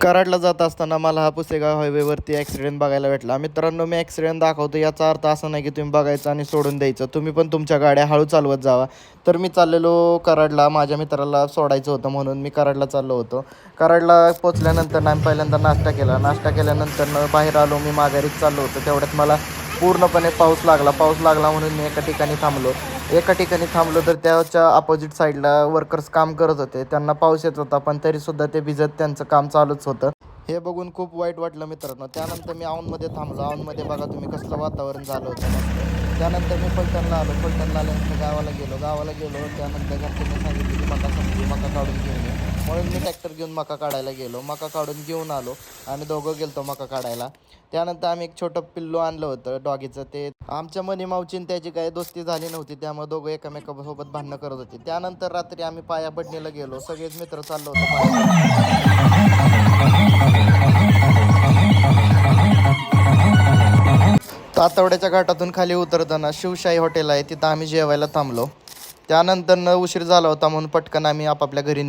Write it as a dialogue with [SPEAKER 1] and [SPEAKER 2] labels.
[SPEAKER 1] कराडला जात असताना मला हा पुसेगाव हायवेवरती ॲक्सिडेंट बघायला भेटला. मित्रांनो, मी ॲक्सिडेंट दाखवतो याचा अर्थ असा नाही की तुम्ही बघायचं आणि सोडून द्यायचं. तुम्ही पण तुमच्या गाड्या हळू चालवत जावा. तर मी चाललेलो कराडला, माझ्या मित्राला सोडायचं होतं म्हणून मी कराडला चाललो होतो. कराडला पोचल्यानंतर आम्ही पहिल्यांदा नाश्ता केला. नाश्ता केल्यानंतर बाहेर आलो, मी माघारीच चाललो होतो. तेवढ्यात मला पूर्णपणे पाऊस लागला म्हणून मी एका ठिकाणी थांबलो. तर त्याच्या अपोजिट साईडला वर्कर्स काम करत होते. त्यांना पाऊस येत होता, पण तरीसुद्धा ते भिजत त्यांचं काम चालूच होतं. हे बघून खूप वाईट वाटलं मित्रांनो. त्यानंतर मी औंधमध्ये थांबलो. औंधमध्ये बघा तुम्ही कसलं वातावरण झालं होतं मस्त. त्यानंतर मी फलटणला आलो. फलटणला आल्यानंतर गावाला गेलो. त्यानंतर घरच्यांनी सांगितलं की मका संपली, मका काढून घेऊन ये. म्हणून मी ट्रॅक्टर घेऊन मका काढायला गेलो. मका काढून घेऊन आलो. आम्ही दोघं गेलतो मका काढायला. त्यानंतर आम्ही एक छोटं पिल्लू आणलं होतं डॉगीचं. ते आमच्या मनी मावची त्याची काही दोस्ती झाली नव्हती, त्यामुळे दोघं एकमेकांसोबत भांडणं करत होते. त्यानंतर रात्री आम्ही पायापडणीला गेलो. सगळेच मित्र चाललो होतो तातवड्याच्या घाटातून खाली उतरताना शिवशाही हॉटेल आहे, तिथं आम्ही जेवायला थांबलो. त्यानंतर उशीर झाला होता म्हणून पटकन आम्ही आपापल्या घरी